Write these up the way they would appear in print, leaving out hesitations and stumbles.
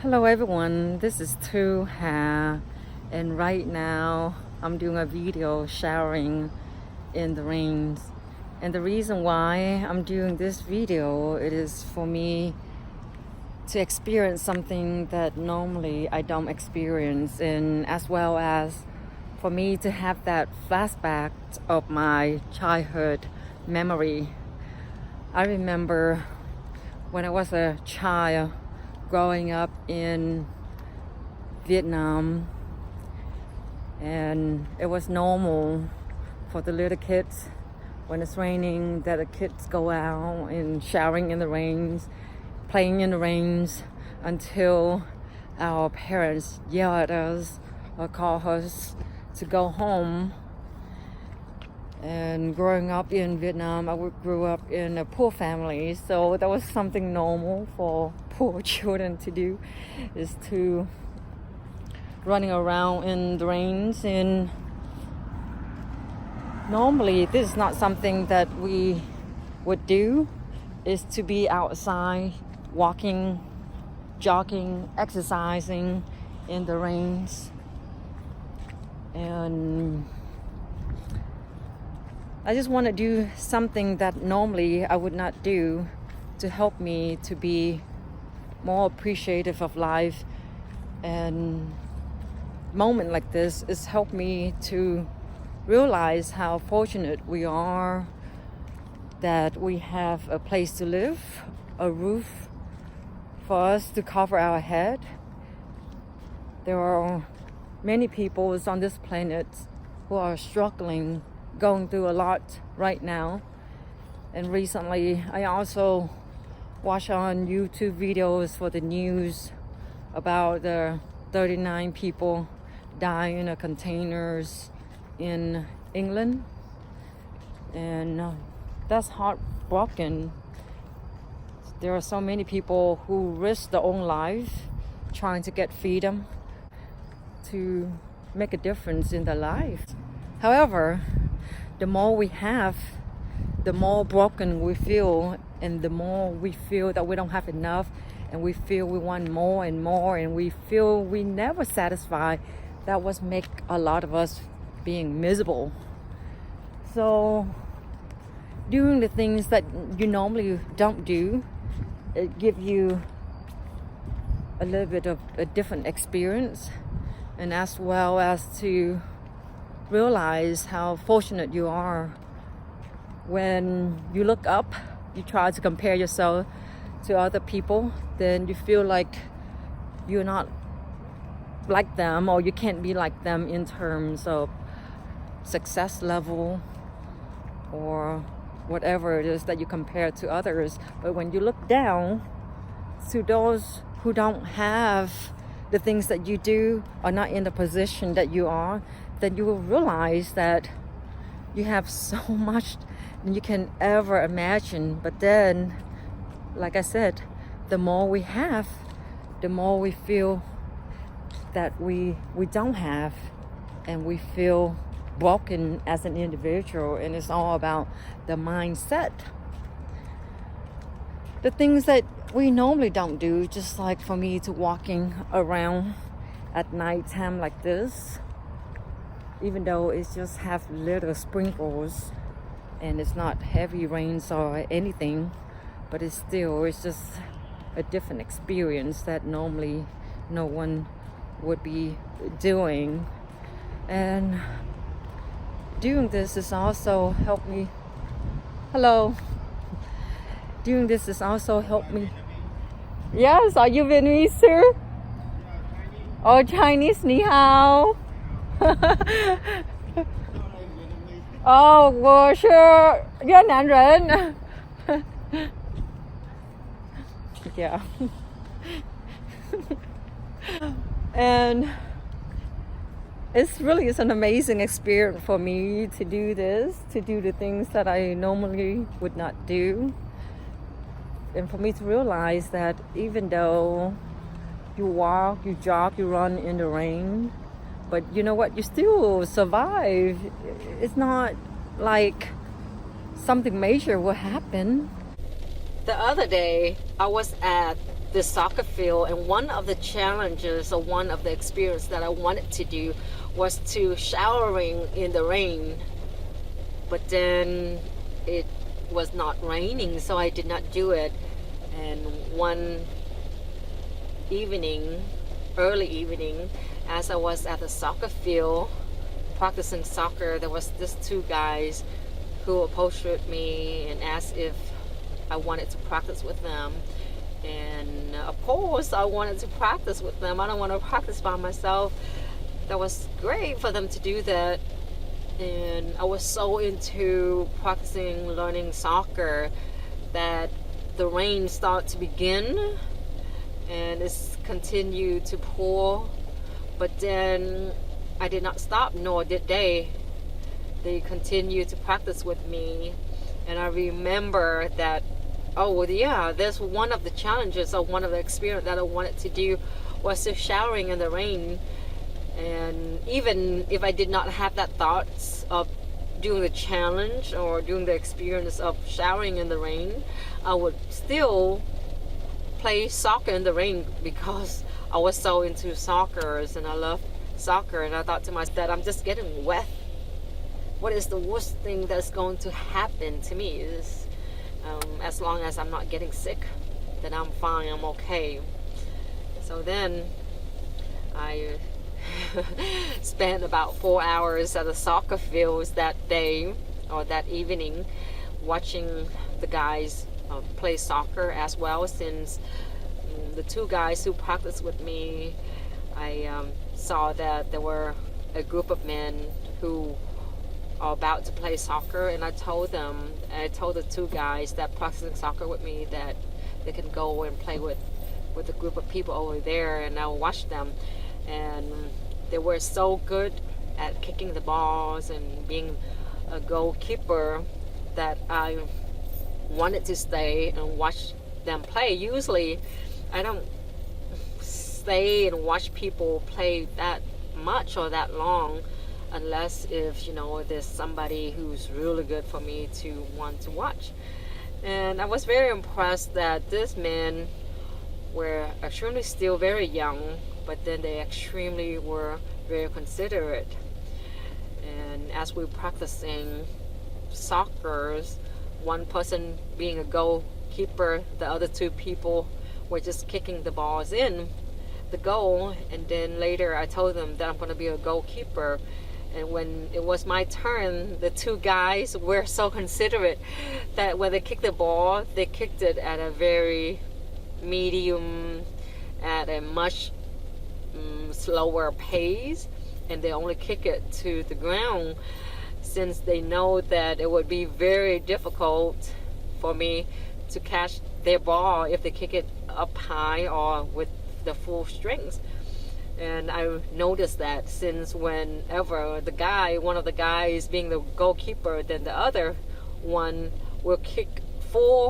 Hello everyone, this is Tu Ha, and right now I'm doing a video showering in the rains. And the reason why I'm doing this video, it is for me to experience something that normally I don't experience, and as well as for me to have that flashback of my childhood memory. I remember when I was a child growing up in Vietnam, and it was normal for the little kids when it's raining that the kids go out and showering in the rains, playing in the rains until our parents yell at us or call us to go home. And growing up in Vietnam, I grew up in a poor family, so that was something normal for poor children to do, is to running around in the rains. And normally this is not something that we would do, is to be outside walking, jogging, exercising in the rains. And I just want to do something that normally I would not do to help me to be more appreciative of life. And moment like this has helped me to realize how fortunate we are that we have a place to live, a roof for us to cover our head. There are many people on this planet who are struggling, going through a lot right now. And recently I also watched on YouTube videos for the news about the 39 people dying in the containers in England, and that's heartbroken. There are so many people who risk their own life trying to get freedom, to make a difference in their life. However, the more we have, the more broken we feel, and the more we feel that we don't have enough, and we feel we want more and more, and we feel we never satisfied. That was make a lot of us being miserable. So doing the things that you normally don't do, it give you a little bit of a different experience, and as well as to realize how fortunate you are. When you look up, you try to compare yourself to other people, then you feel like you're not like them, or you can't be like them in terms of success level or whatever it is that you compare to others. But when you look down to those who don't have the things that you do, are not in the position that you are, then you will realize that you have so much than you can ever imagine. But then, like I said, the more we have, the more we feel that we don't have, and we feel broken as an individual. And it's all about the mindset. The things that we normally don't do, just like for me to walking around at night time like this, even though it's just have little sprinkles and it's not heavy rains or anything, but it's just a different experience that normally no one would be doing. And doing this has also helped me. Hello. Doing this has also helped me. Yes, are you Vietnamese too? Oh, Chinese, ni hao. 哦，我是越南人。Yeah. And it's really an amazing experience for me to do this, to do the things that I normally would not do. And for me to realize that even though you walk, you jog, you run in the rain, but you know what, you still survive. It's not like something major will happen. The other day I was at this soccer field, and one of the challenges or one of the experience that I wanted to do was to showering in the rain, but then it was not raining, so I did not do it. And one evening, early evening, as I was at the soccer field practicing soccer, there was these two guys who approached me and asked if I wanted to practice with them. And of course I wanted to practice with them. I don't want to practice by myself. That was great for them to do that. And I was so into practicing learning soccer that the rain started to begin and it's continued to pour. But then I did not stop, nor did they. They continued to practice with me. And I remember that, oh yeah, that's one of the challenges or one of the experience that I wanted to do was to showering in the rain. And even if I did not have that thoughts of doing the challenge or doing the experience of showering in the rain, I would still play soccer in the rain because I was so into soccer and I love soccer. And I thought to myself that I'm just getting wet. What is the worst thing that's going to happen to me? Is as long as I'm not getting sick, then I'm fine, I'm okay. So then I spent about 4 hours at the soccer fields that day or that evening watching the guys play soccer as well. Since the two guys who practiced with me, I saw that there were a group of men who are about to play soccer, and I told the two guys that practicing soccer with me that they can go and play with a group of people over there, and I'll watch them. And they were so good at kicking the balls and being a goalkeeper that I wanted to stay and watch them play. Usually I don't stay and watch people play that much or that long unless if there's somebody who's really good for me to want to watch. And I was very impressed that these men were extremely still very young, but then they extremely were very considerate. And as we were practicing soccer, one person being a goalkeeper, the other two people were just kicking the balls in the goal. And then later I told them that I'm going to be a goalkeeper. And when it was my turn, the two guys were so considerate that when they kicked the ball, they kicked it at a very medium, at a much slower pace, and they only kick it to the ground, since they know that it would be very difficult for me to catch their ball if they kick it up high or with the full strength. And I noticed that since whenever one of the guys being the goalkeeper, then the other one will kick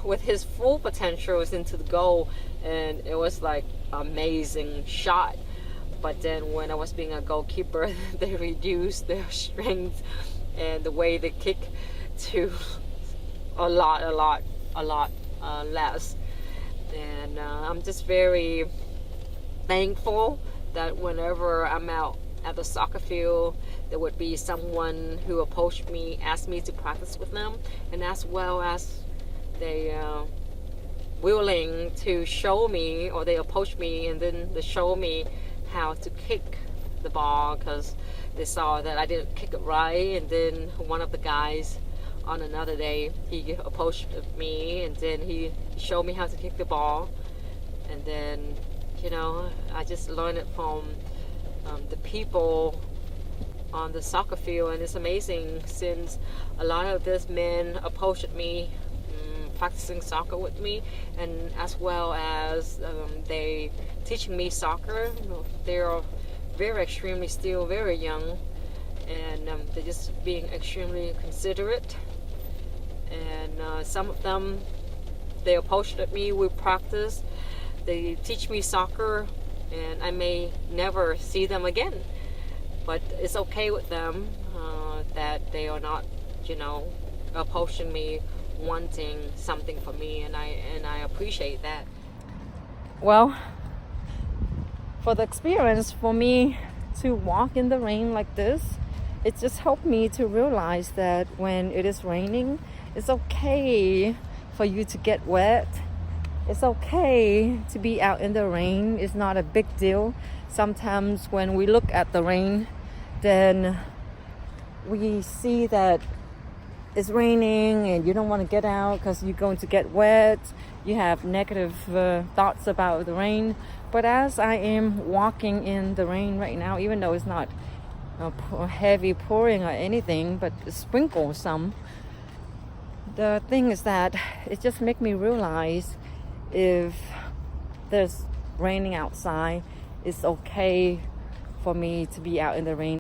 with his full potentials into the goal, and it was like amazing shot. But then when I was being a goalkeeper, they reduced their strength and the way they kick to a lot less. And I'm just very thankful that whenever I'm out at the soccer field, there would be someone who approached me, asked me to practice with them, and as well as they willing to show me, or they approach me and then they show me how to kick the ball, because they saw that I didn't kick it right. And then one of the guys on another day, he approached me and then he showed me how to kick the ball. And then I just learned it from the people on the soccer field. And it's amazing, since a lot of these men approached me practicing soccer with me, and as well as they teaching me soccer. They are very extremely still very young, and they're just being extremely considerate. And some of them, they approached me, we practice, they teach me soccer, and I may never see them again, but it's okay with them that they are not approaching me wanting something from me, and I appreciate that. well, for the experience, for me to walk in the rain like this, it just helped me to realize that when it is raining, it's okay for you to get wet. It's okay to be out in the rain. It's not a big deal. Sometimes when we look at the rain, then we see that it's raining and you don't want to get out because you're going to get wet. You have negative thoughts about the rain. But as I am walking in the rain right now, even though it's not heavy pouring or anything, but sprinkle some, the thing is that it just makes me realize if there's raining outside, it's okay for me to be out in the rain.